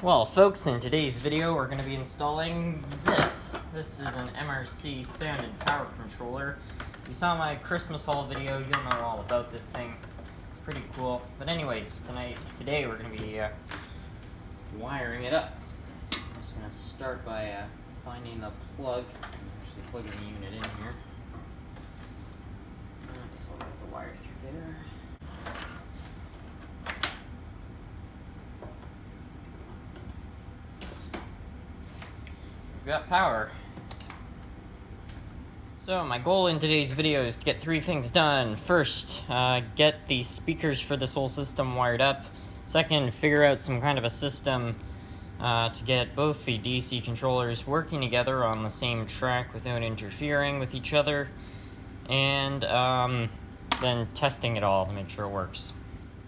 Well, folks, in today's video we're going to be installing this. This is an MRC sound and power controller. If you saw my Christmas haul video, you'll know all about this thing. It's pretty cool. But anyways, today we're going to be wiring it up. I'm just going to start by finding the plug. Actually plugging the unit in here. So I'll get the wire through there. We've got power. So my goal in today's video is to get three things done. First, get the speakers for this whole system wired up. Second, figure out some kind of a system to get both the DC controllers working together on the same track without interfering with each other. And then testing it all to make sure it works.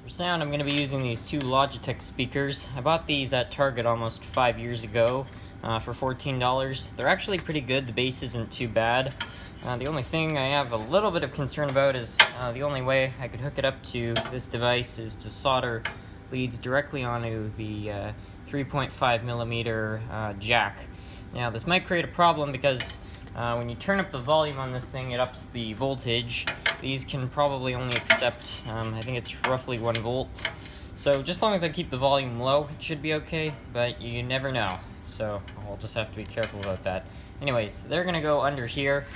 For sound, I'm going to be using these two Logitech speakers. I bought these at Target almost 5 years ago for $14. They're actually pretty good. The bass isn't too bad. The only thing I have a little bit of concern about is the only way I could hook it up to this device is to solder leads directly onto the 3.5 millimeter jack. Now this might create a problem because when you turn up the volume on this thing, it ups the voltage. These can probably only accept, I think it's roughly 1 volt. So just as long as I keep the volume low, it should be okay, but you never know. So I'll just have to be careful about that. Anyways, they're gonna go under here,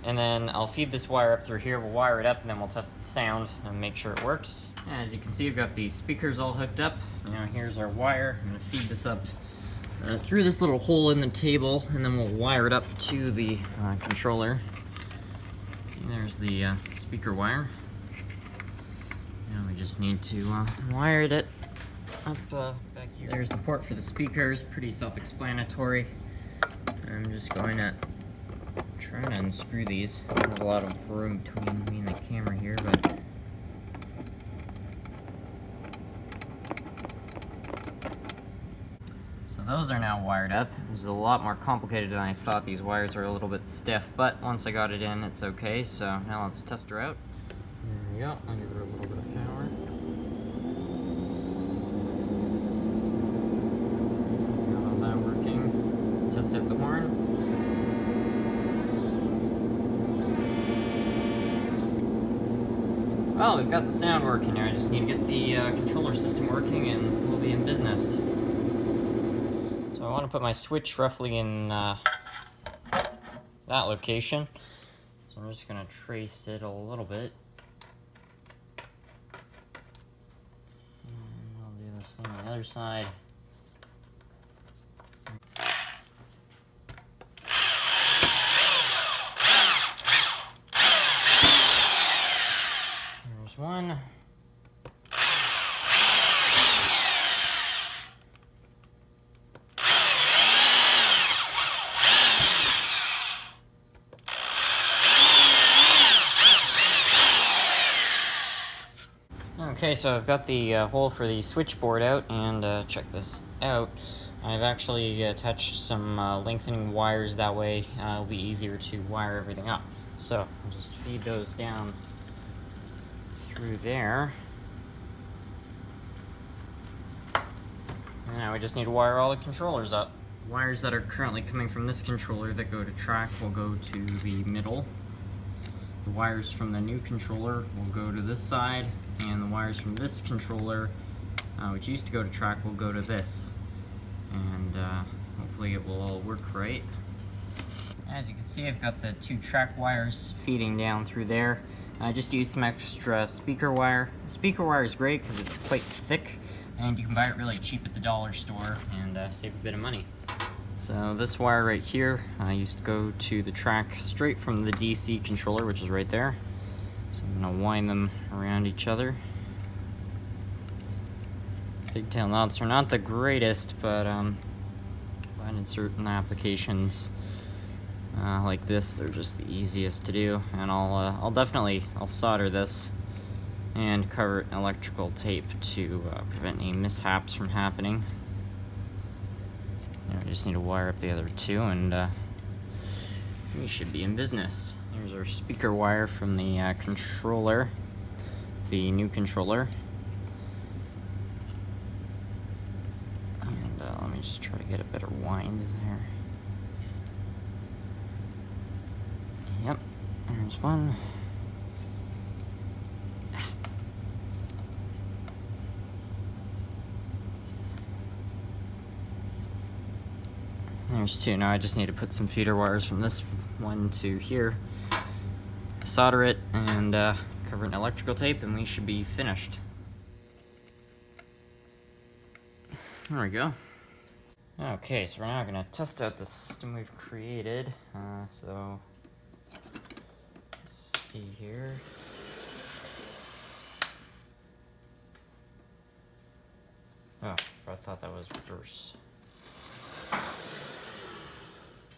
and then I'll feed this wire up through here. We'll wire it up, and then we'll test the sound and make sure it works. As you can see, I've got the speakers all hooked up. Now here's our wire. I'm gonna feed this up through this little hole in the table, and then we'll wire it up to the controller. See, there's the speaker wire. Now we just need to wire it up back here. There's the port for the speakers, pretty self-explanatory. I'm just going to try to unscrew these. I don't have a lot of room between me and the camera here, but so those are now wired up. This is a lot more complicated than I thought. These wires are a little bit stiff, but once I got it in, it's okay. So now let's test her out. There we go. I'll give her a little bit of power. Got all that working. Let's test out the horn. Well, we've got the sound working here. I just need to get the controller system working and we'll be in business. So I want to put my switch roughly in that location. So I'm just going to trace it a little bit. And I'll do the same on the other side. There's one. Okay, so I've got the hole for the switchboard out, and check this out. I've actually attached some lengthening wires. That way it'll be easier to wire everything up. So I'll just feed those down through there. And now we just need to wire all the controllers up. Wires that are currently coming from this controller that go to track will go to the middle. The wires from the new controller will go to this side, and the wires from this controller, which used to go to track, will go to this. And hopefully it will all work right. As you can see, I've got the two track wires feeding down through there. I just used some extra speaker wire. The speaker wire is great because it's quite thick, and you can buy it really cheap at the dollar store and save a bit of money. So this wire right here used to go to the track straight from the DC controller, which is right there. So I'm going to wind them around each other. Pigtail knots are not the greatest, but find in certain applications like this, they're just the easiest to do. And I'll definitely solder this and cover it in electrical tape to prevent any mishaps from happening. I just need to wire up the other two, and we should be in business. Here's our speaker wire from the controller, the new controller. And let just try to get a better wind there. Yep, there's one. There's two. Now I just need to put some feeder wires from this one to here, solder it, and cover it in electrical tape, and we should be finished. There we go. Okay, so we're now going to test out the system we've created. So, let's see here. Oh, I thought that was reverse.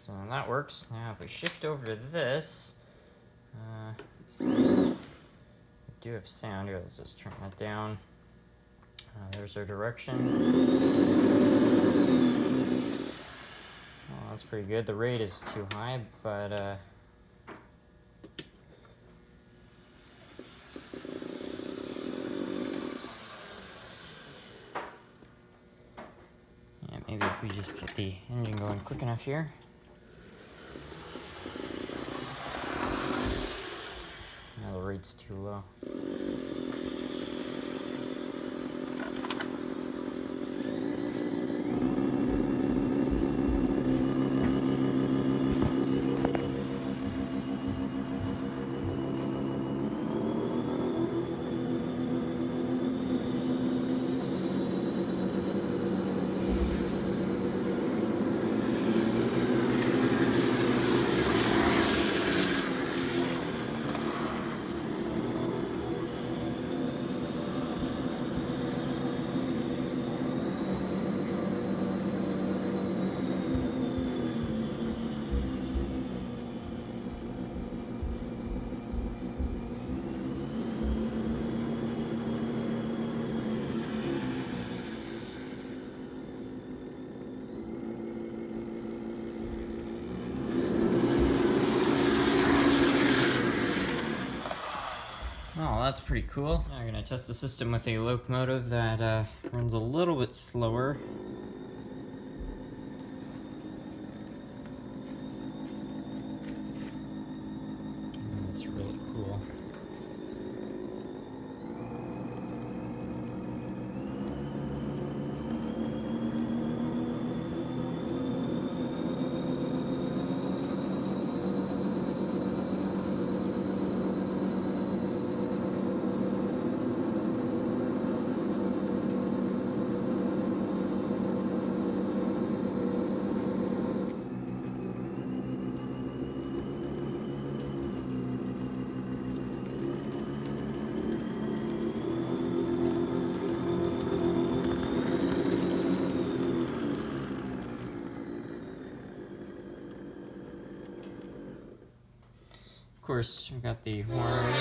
So that works. Now if we shift over to this, let's see. We do have sound here. Let's just turn that down. There's our direction. Oh, that's pretty good. The rate is too high, but yeah, maybe if we just get the engine going quick enough here. Now the rate's too low. Oh, that's pretty cool. Now we're going to test the system with a locomotive that runs a little bit slower. That's really cool. Of course, we've got the horn.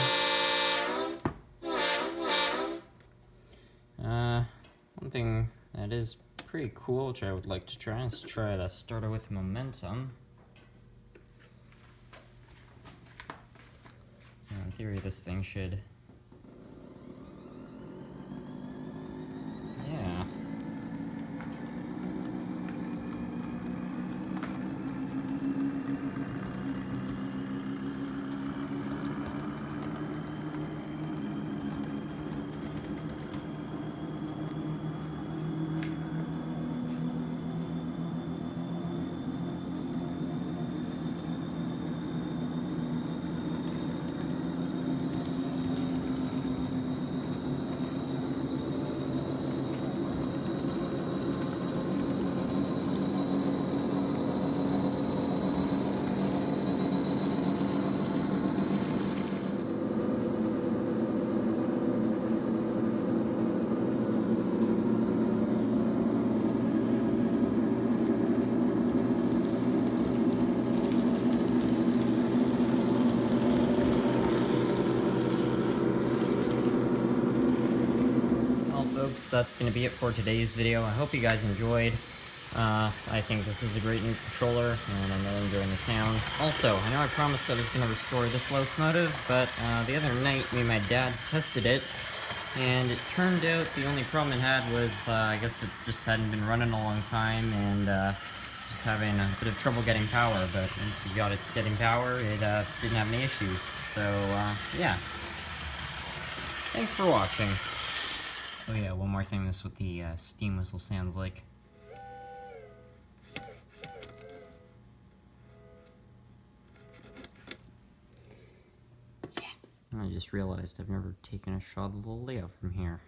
One thing that is pretty cool, which I would like to try, is try the starter with momentum. In theory, this thing should... yeah. Folks, that's going to be it for today's video. I hope you guys enjoyed. I think this is a great new controller, and I'm really enjoying the sound. Also, I know I promised I was going to restore this locomotive, but the other night, me and my dad tested it, And it turned out the only problem it had was, I guess it just hadn't been running a long time, and just having a bit of trouble getting power, but once you got it getting power, it didn't have any issues. So, yeah. Thanks for watching. Oh yeah, one more thing, this is what the steam whistle sounds like. I just realized I've never taken a shot of the layout from here.